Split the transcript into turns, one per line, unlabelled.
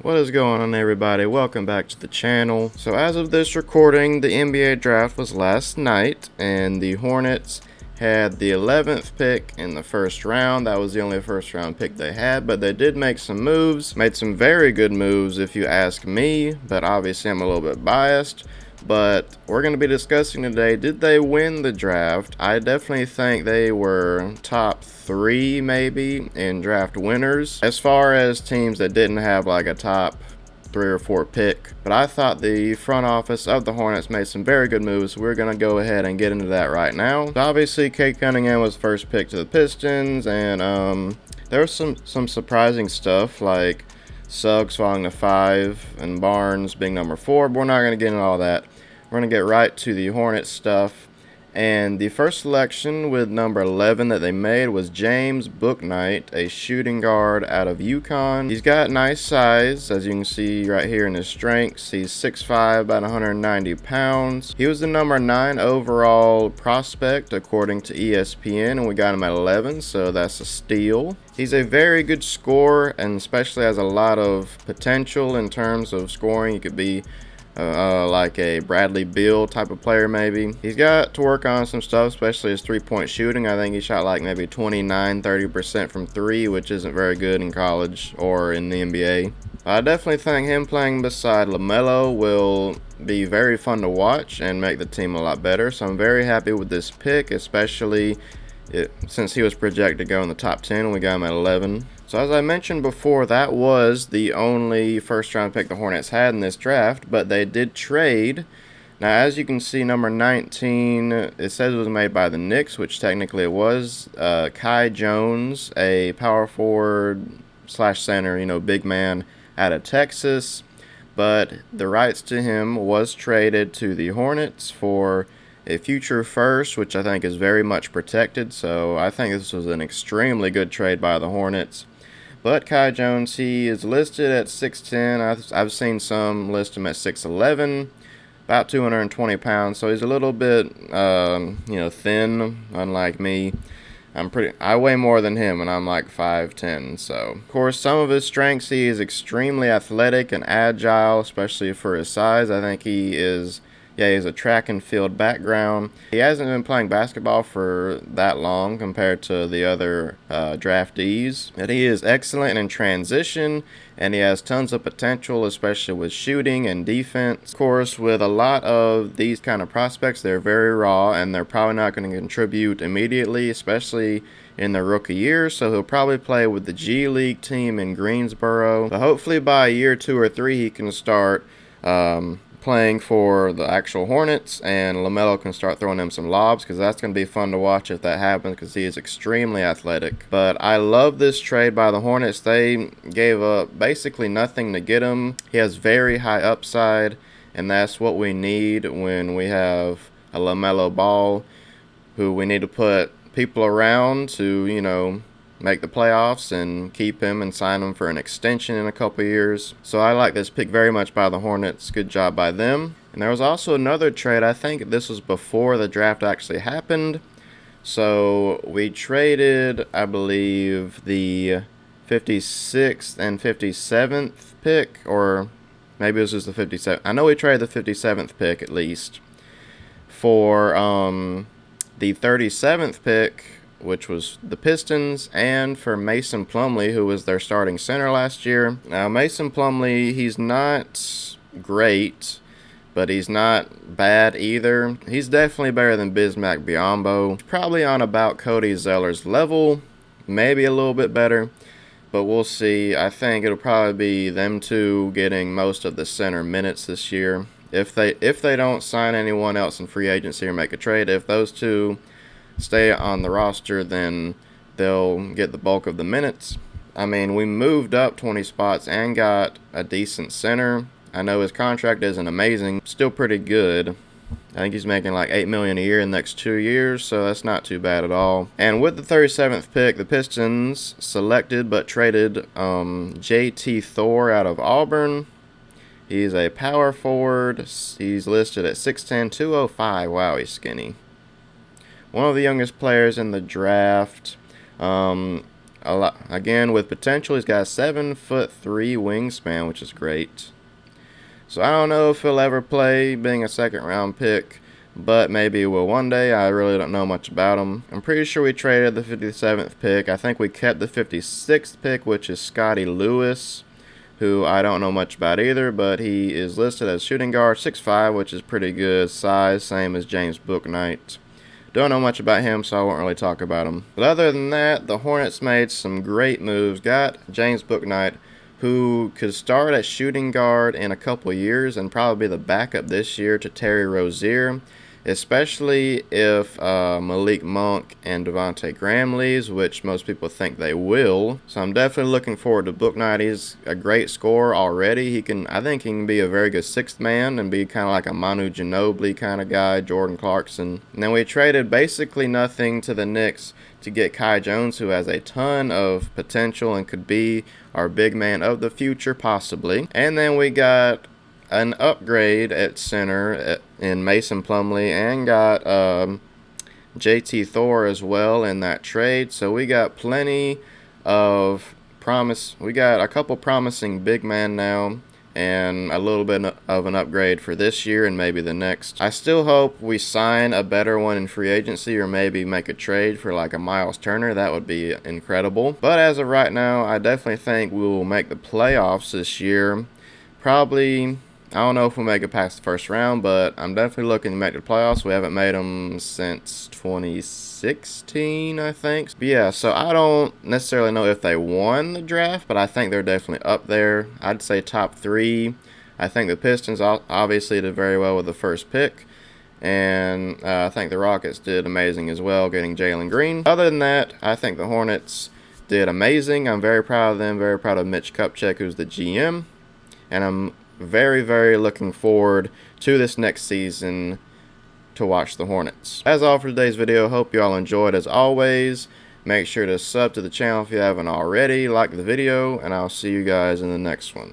What is going on, everybody? Welcome back to the channel. So as of this recording, the NBA draft was last night, and the Hornets had the 11th pick in the first round. That was the only first round pick they had, but they did make some moves, made some very good moves if you ask me, but obviously I'm a little bit biased. But we're going to be discussing today, did they win the draft? I definitely think they were top 3 maybe in draft winners as far as teams that didn't have like a top 3 or 4 pick. But I thought the front office of the Hornets made some very good moves. We're going to go ahead and get into that right now. So obviously, Kate Cunningham was first pick to the Pistons, and there was some surprising stuff like Suggs falling to 5 and Barnes being number 4, but we're not going to get into all that. We're going to get right to the Hornets stuff. And the first selection with number 11 that they made was James Bouknight, a shooting guard out of UConn. He's got nice size, as you can see right here in his strengths. He's 6'5", about 190 pounds. He was the number 9 overall prospect according to ESPN, and we got him at 11, so that's a steal. He's a very good scorer, and especially has a lot of potential in terms of scoring. He could be like a Bradley Beal type of player maybe. He's got to work on some stuff, especially his three-point shooting. I think he shot like maybe 29-30% from 3, which isn't very good in college or in the NBA. I definitely think him playing beside LaMelo will be very fun to watch and make the team a lot better. So I'm very happy with this pick, especially since he was projected to go in the top 10 and we got him at 11. So as I mentioned before, that was the only first round pick the Hornets had in this draft, but they did trade. Now as you can see, number 19, it says it was made by the Knicks, which technically it was. Kai Jones, a power forward slash center, big man out of Texas. But the rights to him was traded to the Hornets for a future first, which I think is very much protected. So I think this was an extremely good trade by the Hornets. But Kai Jones, he is listed at 6'10". I've seen some list him at 6'11", about 220 pounds. So he's a little bit, thin, unlike me. I weigh more than him, and I'm like 5'10". So, of course, some of his strengths, he is extremely athletic and agile, especially for his size. I think he has a track and field background. He hasn't been playing basketball for that long compared to the other draftees. But he is excellent in transition, and he has tons of potential, especially with shooting and defense. Of course, with a lot of these kind of prospects, they're very raw, and they're probably not going to contribute immediately, especially in their rookie year. So he'll probably play with the G League team in Greensboro. But hopefully by year 2 or 3, he can start playing for the actual Hornets, and LaMelo can start throwing him some lobs, because that's going to be fun to watch if that happens, because he is extremely athletic. But I love this trade by the Hornets. They gave up basically nothing to get him. He has very high upside, and that's what we need when we have a LaMelo Ball, who we need to put people around to, make the playoffs and keep him and sign him for an extension in a couple years. So I like this pick very much by the Hornets. Good job by them. And there was also another trade. I think this was before the draft actually happened. So we traded, I believe, the 56th and 57th pick, or maybe it was just the 57th. I know we traded the 57th pick at least for the 37th pick, which was the Pistons, and for Mason Plumlee, who was their starting center last year. Now, Mason Plumlee, he's not great, but he's not bad either. He's definitely better than Bismack Biyombo. Probably on about Cody Zeller's level, maybe a little bit better, but we'll see. I think it'll probably be them two getting most of the center minutes this year. If they don't sign anyone else in free agency or make a trade, if those two stay on the roster, then they'll get the bulk of the minutes. I mean, we moved up 20 spots and got a decent center. I know his contract isn't amazing, still pretty good. I think he's making like $8 million a year in the next 2 years, so that's not too bad at all. And with the 37th pick, the Pistons selected but traded J.T. Thor out of Auburn. He's a power forward. He's listed at 6'10", 205. Wow, he's skinny. One of the youngest players in the draft. a lot. Again, with potential, he's got a 7'3" wingspan, which is great. So I don't know if he'll ever play being a second round pick, but maybe he will one day. I really don't know much about him. I'm pretty sure we traded the 57th pick. I think we kept the 56th pick, which is Scotty Lewis, who I don't know much about either, but he is listed as shooting guard, 6'5", which is pretty good size, same as James Bouknight. Don't know much about him, so I won't really talk about him. But other than that, the Hornets made some great moves. Got James Bouknight, who could start at shooting guard in a couple years and probably be the backup this year to Terry Rozier, especially if Malik Monk and Devontae Graham leaves, which most people think they will. So I'm definitely looking forward to Bouknight. He's a great scorer already. I think he can be a very good sixth man and be kind of like a Manu Ginobili kind of guy, Jordan Clarkson. And then we traded basically nothing to the Knicks to get Kai Jones, who has a ton of potential and could be our big man of the future, possibly. And then we got an upgrade at center in Mason Plumlee and got JT Thor as well in that trade. So we got plenty of promise. We got a couple promising big men now and a little bit of an upgrade for this year and maybe the next. I still hope we sign a better one in free agency or maybe make a trade for like a Miles Turner. That would be incredible. But as of right now, I definitely think we will make the playoffs this year. Probably, I don't know if we'll make it past the first round, but I'm definitely looking to make the playoffs. We haven't made them since 2016, I think. But yeah, so I don't necessarily know if they won the draft, but I think they're definitely up there. I'd say top 3. I think the Pistons obviously did very well with the first pick. And I think the Rockets did amazing as well, getting Jalen Green. Other than that, I think the Hornets did amazing. I'm very proud of them, very proud of Mitch Kupchak, who's the GM. And I'm very, very looking forward to this next season to watch the Hornets. As all for today's video, hope you all enjoyed. As always, make sure to sub to the channel if you haven't already, like the video, and I'll see you guys in the next one.